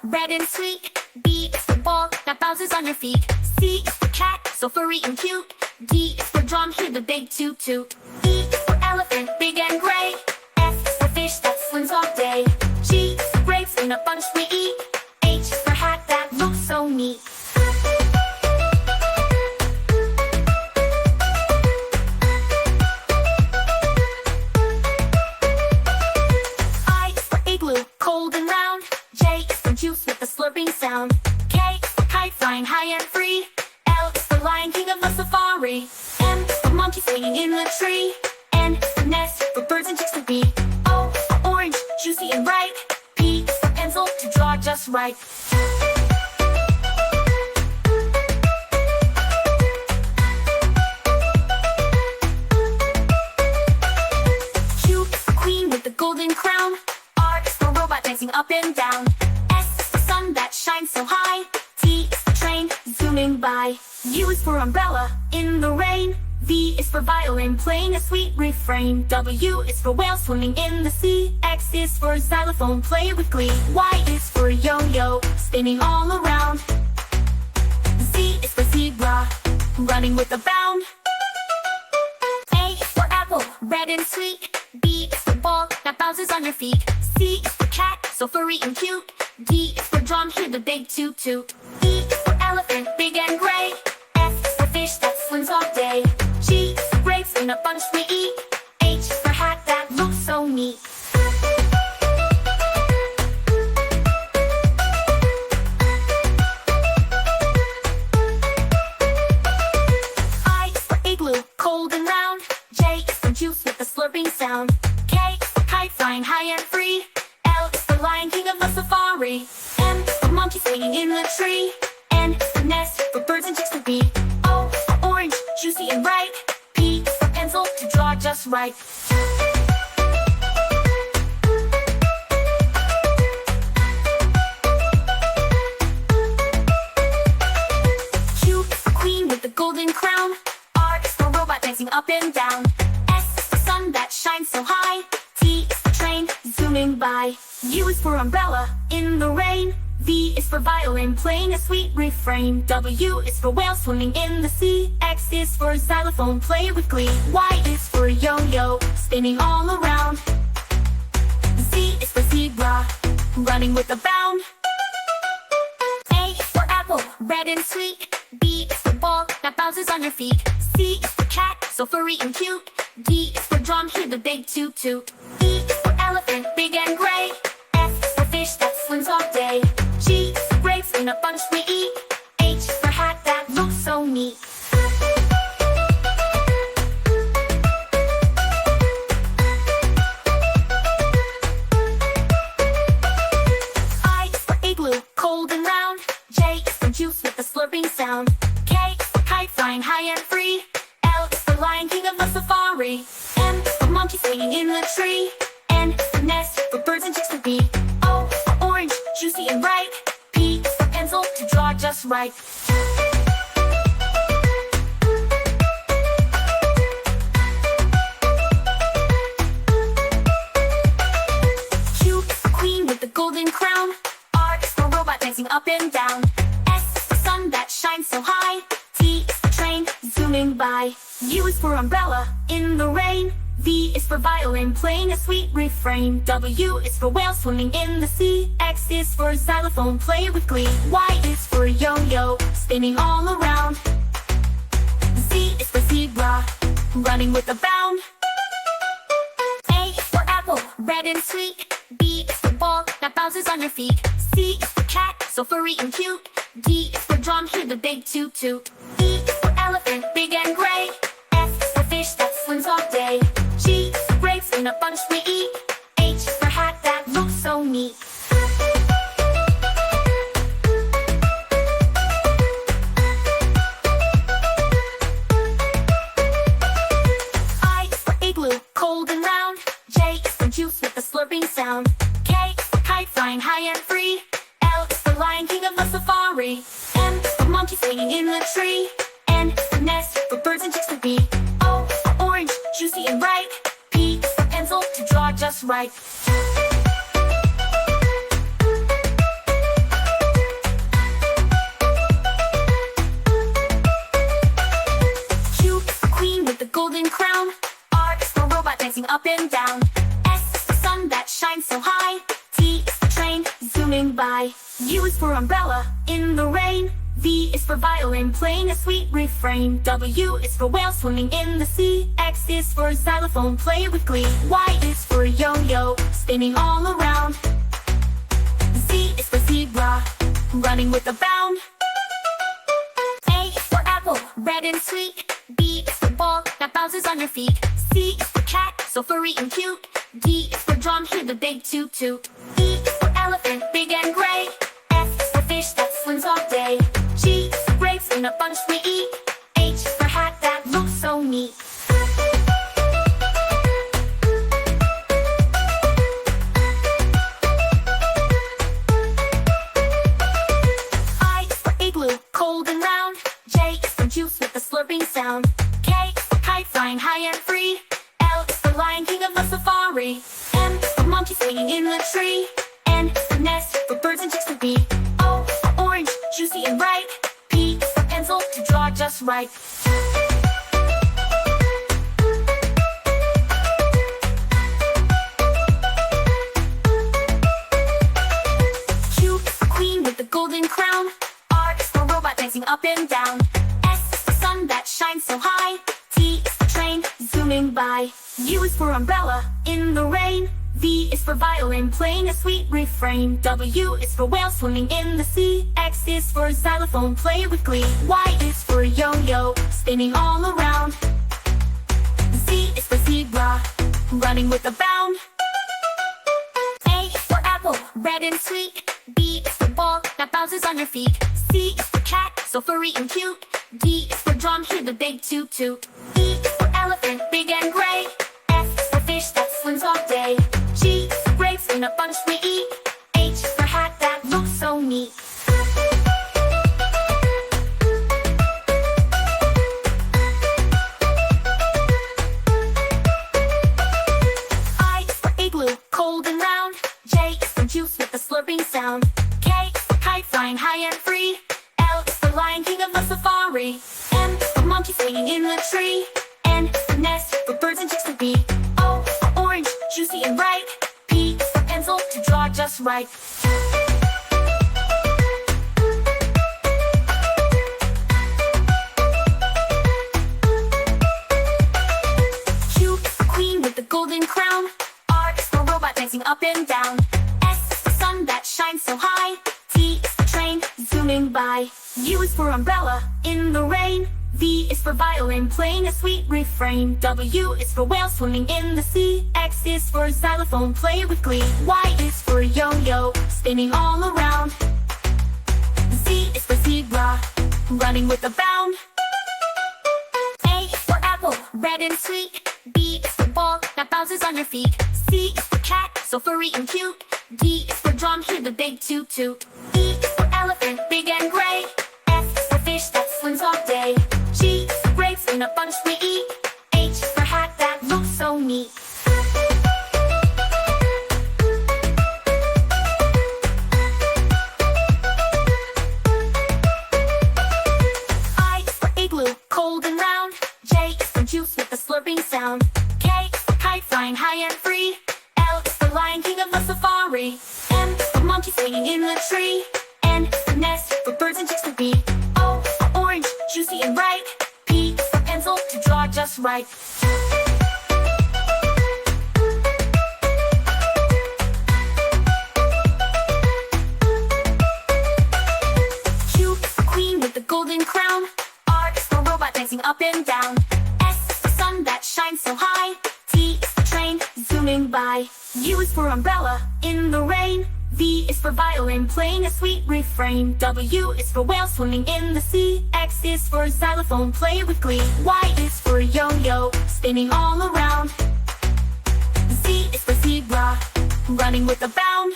red and sweet. B is for ball that bounces on your feet. C is for cat, so furry and cute. D is for drum, hear the big toot toot. E is for elephant, big and gray. F is for fish that swims all day. G is for grapes in a bunch we eat. H is for hat that looks so neat. I is for igloo, cold and round. J is for juice with a slurping sound. K is for kite flying high and free. L is for lion king of the safari. M is for monkey swinging in the tree. N is for nest for birds and chicks to be. O is for orange, juicy and ripe. P is for pencil to draw just right. Q is for queen with the golden crown. R is for robot dancing up and down. S is for sun that shines so high. T is for train zooming by. U is for umbrella in the rain. V is for violin playing a sweet refrain. W is for whale swimming in the sea. X is for xylophone play with glee. Y is for yo-yo spinning all around. Z is for zebra running with a bound. A is for apple, red and sweet. B is for ball that bounces on your feet. C is for cat, so furry and cute. D is for drum, hear the big toot toot. E is for elephant, big and gray. F is for fish that swims all day. G is for grapes in a bunch we eat. H is for hat that looks so neat. I is for igloo, cold and round. J is for juice with a slurping sound. K is for kite flying high and free. L is for lion king of the safari. M is for monkey swinging in the tree. N is for nest for birds and chicks to be. O is for orange, juicy and ripe. P is for pencil to draw just right. Q is for queen with the golden crown. R is for robot dancing up and down. S is for sun that shines so high. T is for train zooming by. U is for umbrella in the rain. V is for violin playing a sweet refrain. W is for whale swimming in the sea. X is for xylophone play with glee. Y is for yo-yo spinning all around. Z is for zebra running with a bound. A is for apple, red and sweet. B is for ball that bounces on your feet. C is for cat, so furry and cute. D is for drum, hear the big toot toot. E is for elephant, big and gray. F is for fish that swims all day. G is for grapes in a bunch we eat. H is for hat that looks so neat. I is for igloo, cold and round. J is for juice with a slurping sound. K is for kite flying high and free. L is for lion king of the safari. M is for monkey swinging in the tree. N is for nest for birds and chicks to be. O is for orange, juicy and ripe. P is for pencil to draw just right. Q is for queen with the golden crown. R is for robot dancing up and down. S is for sun that shines so high. T is for train zooming by. U is for umbrella in the rain. V is for violin playing a sweet refrain. W is for whale swimming in the sea. X is for xylophone play with glee. Y is for yo-yo spinning all around. Z is for zebra running with a bound. A is for apple, red and sweet. B is for ball that bounces on your feet. C is for cat, so furry and cute. D is for drum, hear the big toot toot. E is for elephant, big and gray. F is for fish that swims all day. G is for grapes in a bunch we eat. H is for hat that looks so neat. I is for igloo, cold and round. J is for juice with a slurping sound. K is for kite flying high and free. L is for lion king of the safari. M is for monkey swinging in the tree. N is for nest for birds and chicks to be. O is for orange, juicy and ripe. P is for pencil to draw just right. up and down. S is the sun that shines so high. T is the train zooming by. U is for umbrella in the rain. V is for violin playing a sweet refrain. W is for whale swimming in the sea. X is for xylophone play with glee. Y is for yo-yo spinning all around. Z is for zebra running with a bound. A is for apple red and sweet. B is for ball that bounces on your feet. C is for cat so furry and cute. D is for drum, hear the big toot toot. E is for elephant big and gray. F is for fish that swims all day. G is for grapes in a bunch we eat. H is for hat that looks so neat. I is for igloo, cold and round. J is for juice with a slurping sound. K is for kite flying high and free. L is for lion king of the safari. M is for monkey swinging in the tree. N is for nest for birds and chicks to be. O is for orange, juicy and ripe. P is for pencil to draw just right. Q is for queen with the golden crown. R is for robot dancing up and down. S is the sun that shines so high. T is the train zooming by. U is for umbrella in the rain. V is for violin playing a sweet refrain. W is for whale swimming in the sea. X is for xylophone play with glee. Y is for yo-yo spinning all around. Z is for zebra running with a bound. A is for apple red and sweet. B is for ball that bounces on your feet. C is for cat so furry and cute. D is for drum, hear the big toot toot. E is for elephant big and gray. F is for fish that swims all day. G is for grapes in a bunch we eat. H is for hat that looks so neat. I is for igloo, cold and round. J is for juice with a slurping sound. K is for kite flying high and free. L is for lion king of the safari. M is for monkey swinging in the tree. N is for nest for birds and chicks to be. O is for orange, juicy and ripe. P is for pencil to draw just right. Q is for queen with the golden crown. R is for robot dancing up and down. S is the sun that shines so high. T is the train zooming by. U is for umbrella in the rain. V is for violin playing a sweet refrain. W is for whale swimming in the sea. X is for xylophone play with glee. Y is for yo-yo spinning all around. Z is for zebra running with a bound. A is for apple red and sweet. B is for ball that bounces on your feet. C is for cat so furry and cute. D is for drum, hear the big toot toot. E is for elephant big and gray. F is for fish that swims all day. G is for grapes in a bunch we eat. H is for hat that looks so neat. I is for igloo, cold and round. J is for juice with a slurping sound. K is for kite flying high and free. L is for lion king of the safari. M is for monkey swinging in the tree. N is for nest for birds and chicks to be. O is for orange, juicy and ripe. P is for pencil to draw just right. Q is for queen with the golden crown. R is for robot dancing up and down. S is the sun that shines so high. T is the train zooming by. U is for umbrella in the rain. V is for violin playing a sweet refrain. W is for whale swimming in the sea. X is for xylophone play with glee. Y is for yo-yo spinning all around. Z is for zebra running with a bound.